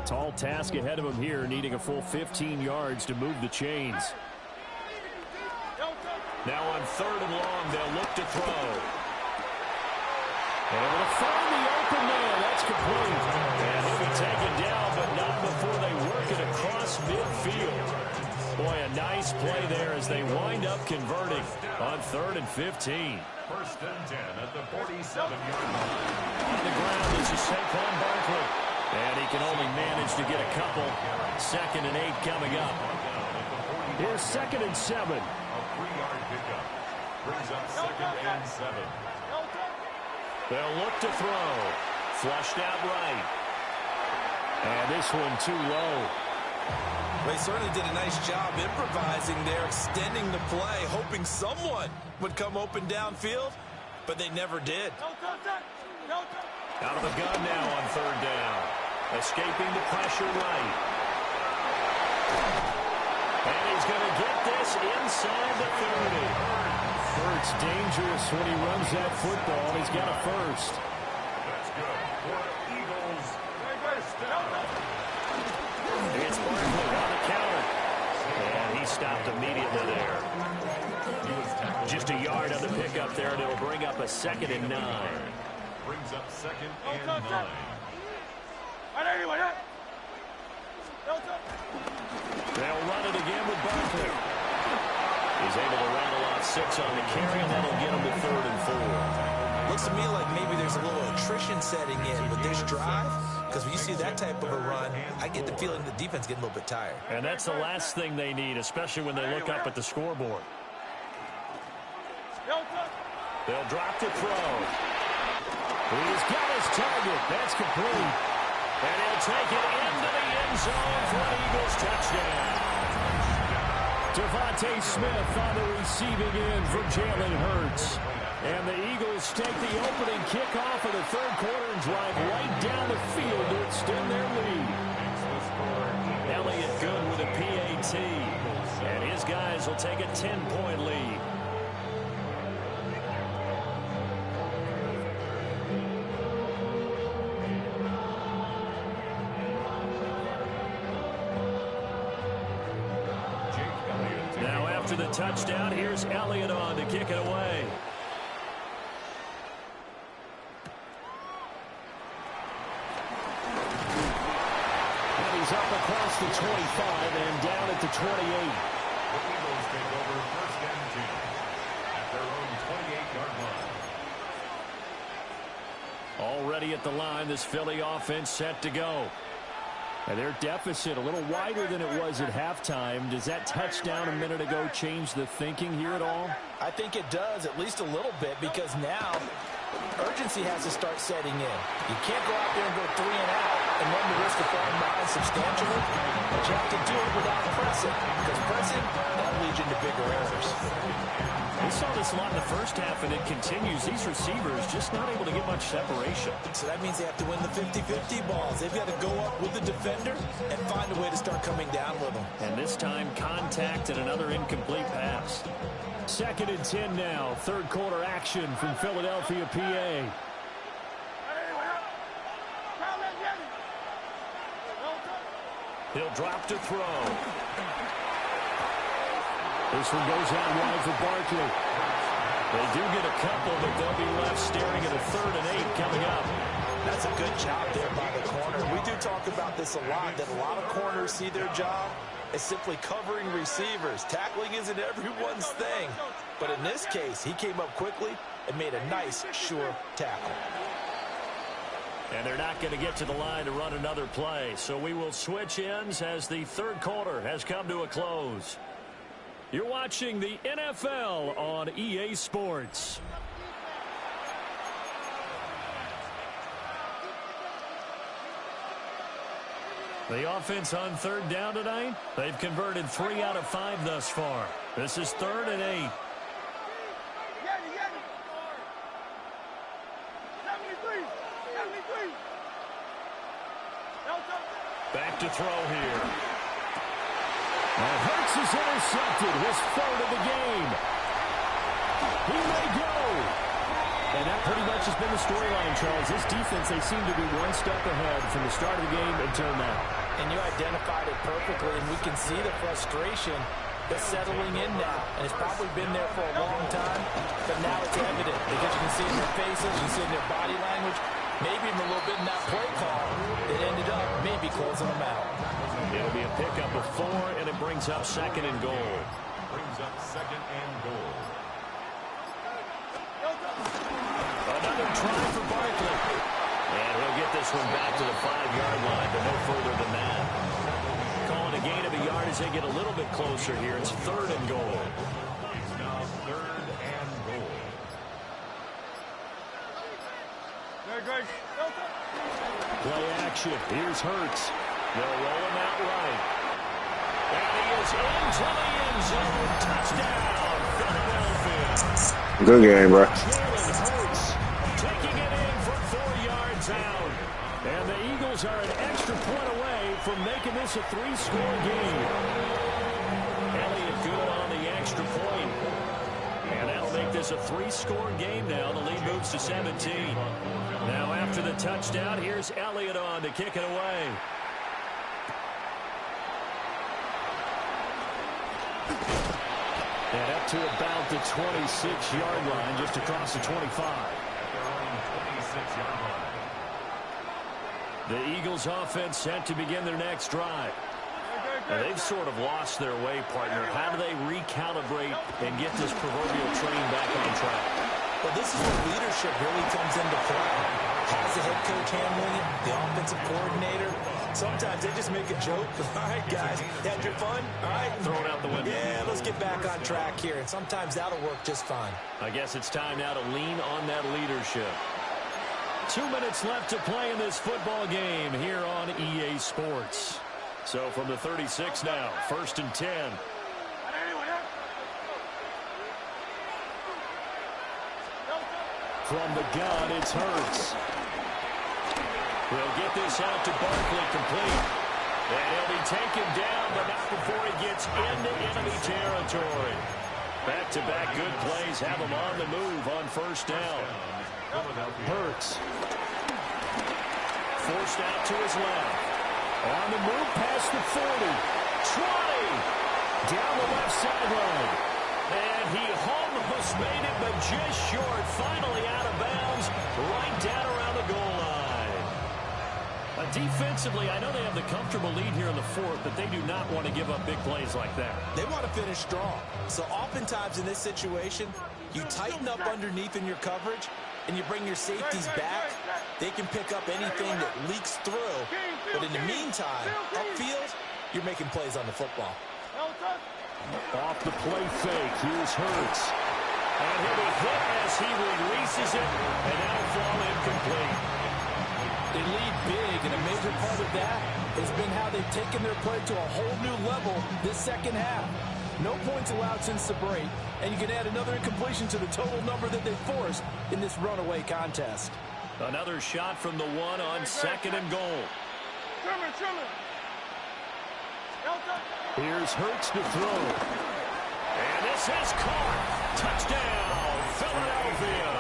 F: Tall task ahead of him here, needing a full 15 yards to move the chains. Now on 3rd and long, they'll look to throw. Able to find the open man. That's complete. And he'll be taken down, but not before they work it across midfield. Boy, a nice play there as they wind up converting on 3rd and 15.
C: 1st and 10 at the 47-yard line.
F: On the ground is Saquon Barkley. And he can only manage to get a couple. 2nd and 8 coming up. Here's 2nd and 7.
C: A 3-yard pickup. Brings up 2nd and 7.
F: They'll look to throw. Flushed out right. And this one too low.
G: They certainly did a nice job improvising there, extending the play, hoping someone would come open downfield, but they never did.
F: Out of the gun now on 3rd down. Escaping the pressure right. And he's going to get this inside the 30. It's dangerous when he runs that football. He's got a 1st.
C: That's good for Eagles. First down.
F: It's Barkley on the counter. And he stopped immediately there. Just a yard on the pickup there, and it'll bring up a 2nd and 9.
C: Brings up 2nd and 9.
F: They'll run it again with Barkley. He's able to rattle off 6 on the carry, and that'll get him to 3rd and 4.
G: Looks to me like maybe there's a little attrition setting in with this drive, because when you see that type of a run, I get the feeling the defense getting a little bit tired.
F: And that's the last thing they need, especially when they look up at the scoreboard. They'll drop to throw. He's got his target. That's complete. And he'll take it into the end zone for an Eagles touchdown. Devontae Smith on the receiving end from Jalen Hurts. And the Eagles take the opening kickoff of the 3rd quarter and drive right down the field to extend their lead. Elliott good with a PAT. And his guys will take a 10-point lead. To the touchdown, here's Elliott on to kick it away. And he's up across the 25 and down at the 28.
C: The Eagles take over 1st and 10 at their own 28-yard line.
F: Already at the line, this Philly offense set to go. And their deficit a little wider than it was at halftime. Does that touchdown a minute ago change the thinking here at all?
G: I think it does, at least a little bit, because now urgency has to start setting in. You can't go out there and go 3 and out and run the risk of falling behind substantially, but you have to do it without pressing, because pressing, that'll lead you into bigger errors.
F: We saw this a lot in the first half, and it continues. These receivers just not able to get much separation.
G: So that means they have to win the 50-50 balls. They've got to go up with the defender and find a way to start coming down with them.
F: And this time, contact and another incomplete pass. 2nd and 10 now. Third quarter action from Philadelphia, PA. He'll drop to throw. This one goes out wide for Barkley. They do get a couple, but they'll be left staring at a 3rd and 8 coming up.
G: That's a good job there by the corner. We do talk about this a lot, that a lot of corners see their job as simply covering receivers. Tackling isn't everyone's thing. But in this case, he came up quickly and made a nice, sure tackle.
F: And they're not going to get to the line to run another play. So we will switch ends as the third quarter has come to a close. You're watching the NFL on EA Sports. The offense on 3rd down tonight, they've converted 3 out of 5 thus far. This is 3rd and 8. Back to throw here. And Hurts is intercepted, his 3rd of the game. He may go. And that pretty much has been the storyline, Charles. This defense, they seem to be one step ahead from the start of the game until now.
G: And you identified it perfectly, and we can see the frustration that's settling in now. And it's probably been there for a long time, but now it's evident because you can see it in their faces, you can see it in their body language, maybe even a little bit in that play call that ended up maybe closing them out.
F: It'll be a pickup of 4, and it brings up 2nd and goal.
C: Brings up 2nd and goal.
F: Another try for Barkley. And he'll get this one back to the 5-yard line, but no further than that. Calling a gain of a yard as they get a little bit closer here. It's 3rd and goal.
C: It's now 3rd and goal.
F: Play action. Here's Hurts. They'll roll him out right. And he is into the end zone. Touchdown, Philadelphia.
H: Good game, bro.
F: Jalen Hurts taking it in for 4 yards out. And the Eagles are an extra point away from making this a 3-score game. Elliott good on the extra point. And that'll make this a 3-score game now. The lead moves to 17. Now after the touchdown, here's Elliott on to kick it away. And up to about the 26-yard line, just across the 25. The Eagles offense set to begin their next drive. And they've sort of lost their way, partner. How do they recalibrate and get this proverbial train back on track?
G: Well, this is where leadership really comes into play. How's the head coach handling it? The offensive coordinator? Sometimes they just make a joke. All right, guys, had your fun? All right.
F: Throw it out the window.
G: Yeah, let's get back on track here. And sometimes that'll work just fine.
F: I guess it's time now to lean on that leadership. 2 minutes left to play in this football game here on EA Sports. So from the 36 now, 1st and 10. From the gun, it's Hurts. He'll get this out to Barkley complete. And he'll be taken down, but not before he gets into enemy territory. Back-to-back good plays have him on the move on 1st down. Hurts. Forced out to his left. On the move past the 40. 20. Down the left sideline. And he almost made it, but just short. Finally out of bounds. Right down around the goal line. Defensively, I know they have the comfortable lead here in the 4th, but they do not want to give up big plays like that.
G: They want to finish strong. So oftentimes in this situation, you tighten up underneath in your coverage, and you bring your safeties back. They can pick up anything that leaks through. But in the meantime, upfield, you're making plays on the football.
F: Off the play fake, here's Hurts. And he'll be hit as he releases it, and that'll fall incomplete.
G: They lead big, and it may major part of that has been how they've taken their play to a whole new level this second half. No points allowed since the break, and you can add another incompletion to the total number that they forced in this runaway contest.
F: Another shot from the one on second and goal. Here's Hurts to throw. And this is caught. Touchdown, Philadelphia.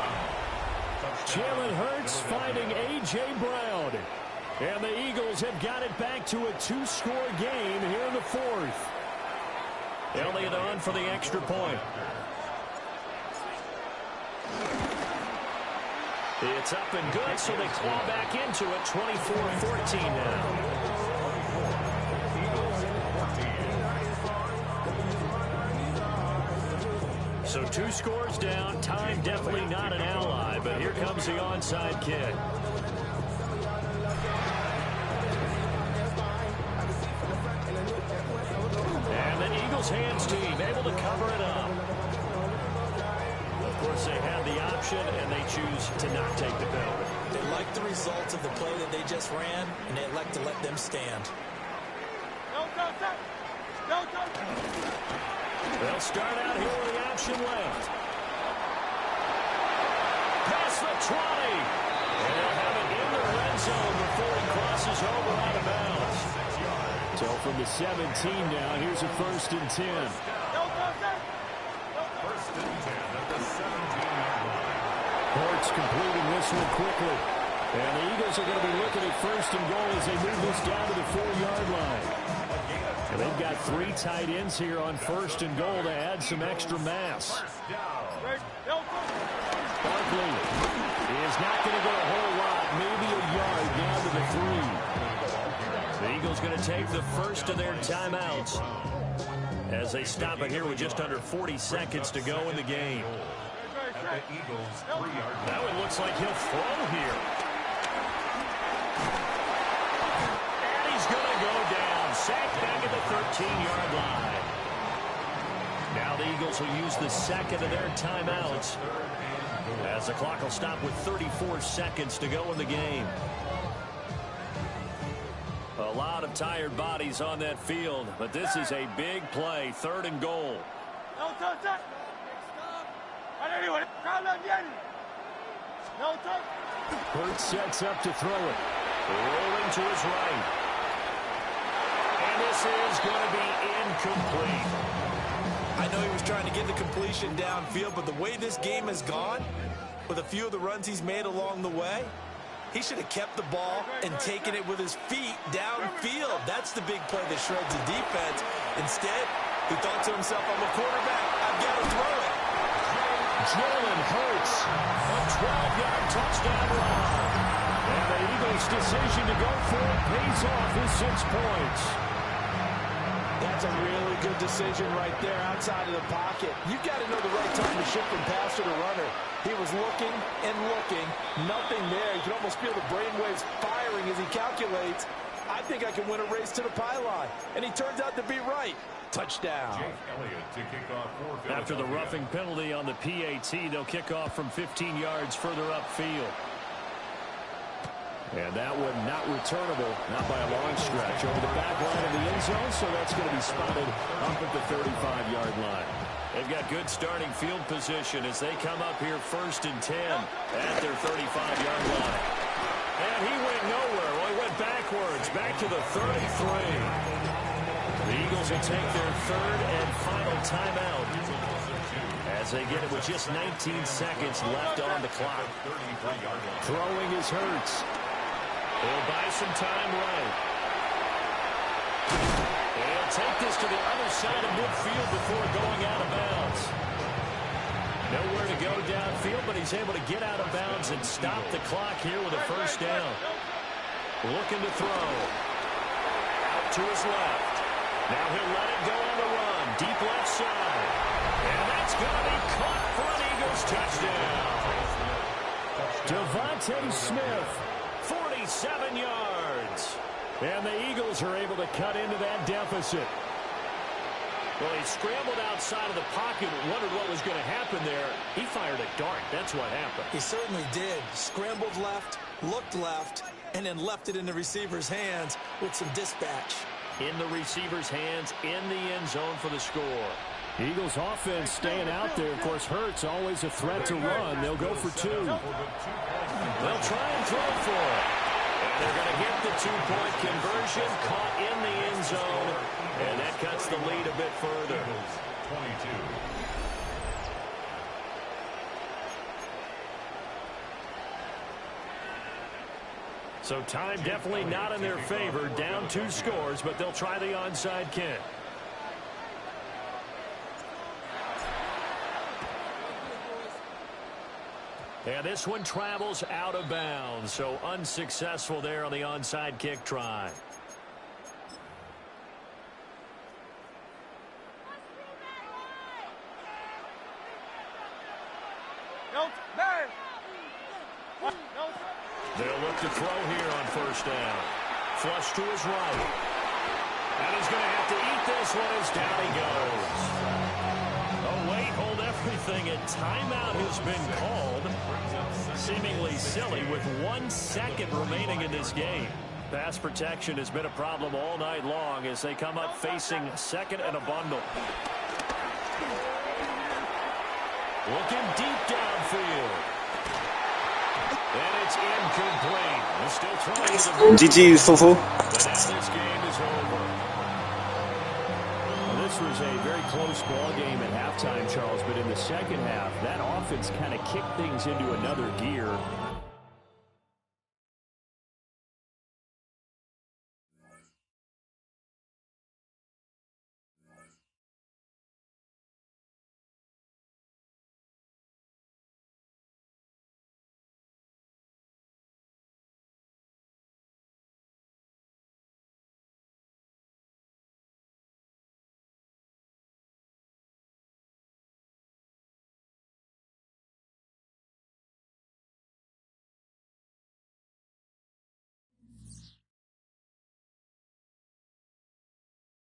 F: Jalen Hurts finding A.J. Brown. And the Eagles have got it back to a two-score game here in the fourth. Elliott on for the extra point. It's up and good, so they claw back into it, 24-14 now. So 2 scores down. Time definitely not an ally, but here comes the onside kick. And the Eagles hands team able to cover it up. Of course, they have the option, and they choose to not take the penalty.
G: They like the results of the play that they just ran, and they like to let them stand.
F: They'll start out here with the option left. Past the 20. And they'll have it in the red zone before he crosses over out of bounds. So from the 17 now, here's a 1st and 10.
C: First and 10 at the 17-yard line.
F: Hurts completing this one quickly. And the Eagles are going to be looking at 1st and goal as they move this down to the 4-yard line. And they've got 3 tight ends here on 1st and goal to add some extra mass. Barkley is not going to get a whole lot, maybe a yard down to the 3. The Eagles going to take the first of their timeouts as they stop it here with just under 40 seconds to go in the game.
C: At the Eagles' 3-yard line.
F: That one looks like he'll throw here. And he's going to go down. Sacked back at the 13-yard line. Now the Eagles will use the second of their timeouts as the clock will stop with 34 seconds to go in the game. A lot of tired bodies on that field, but this is a big play, 3rd and goal. Hurts sets up to throw it. Rolling to his right. And this is going to be incomplete.
G: I know he was trying to get the completion downfield, but the way this game has gone, with a few of the runs he's made along the way, he should have kept the ball and taken it with his feet downfield. That's the big play that shreds the defense. Instead, he thought to himself, I'm a quarterback, I've got to throw it.
F: Jalen Hurts, a 12-yard touchdown run. And the Eagles' decision to go for it pays off with 6 points.
G: That's a really good decision right there outside of the pocket. You've got to know the right time to shift from passer to runner. He was looking and looking, nothing there. You can almost feel the brainwaves firing as he calculates, I think I can win a race to the pylon. And he turns out to be right. Touchdown.
F: After the roughing penalty on the PAT, they'll kick off from 15 yards further upfield. And that one not returnable, not by a long stretch, over the back line of the end zone, so that's going to be spotted up at the 35-yard line. They've got good starting field position as they come up here 1st and 10 at their 35-yard line. And he went nowhere. Well, he went backwards, back to the 33. The Eagles will take their 3rd and final timeout as they get it with just 19 seconds left on the clock. Throwing is Hurts. He'll buy some time right. He'll take this to the other side of midfield before going out of bounds. Nowhere to go downfield, but he's able to get out of bounds and stop the clock here with a 1st down. Looking to throw. Out to his left. Now he'll let it go on the run. Deep left side. And that's going to be caught for an Eagles touchdown. Devontae Smith, 47 yards. And the Eagles are able to cut into that deficit. Well, he scrambled outside of the pocket and wondered what was going to happen there. He fired a dart. That's what happened.
G: He certainly did. Scrambled left, looked left, and then left it in the receiver's hands with some dispatch.
F: In the receiver's hands, in the end zone for the score. Eagles offense staying out there. Of course, Hurts always a threat to run. They'll go for 2. They'll try and throw for it. And they're going to get the 2-point conversion, caught in the end zone, and that cuts the lead a bit further.
C: 22.
F: So time definitely not in their favor. Down 2 scores, but they'll try the onside kick. And this one travels out of bounds, so unsuccessful there on the onside kick try. They'll look to throw here on first down. Flush to his right. And he's going to have to eat this one as down he goes. Oh, wait, hold everything. A timeout has been called. Seemingly silly with 1 second remaining in this game. Pass protection has been a problem all night long as they come up facing second and a bundle. Looking deep downfield. And it's incomplete. They're still trying to
H: GG's, Fufu.
F: but now this game is over.
I: Well, this was a very close ball game at halftime, Charles, but in the second half, that offense kind of kicked things into another gear.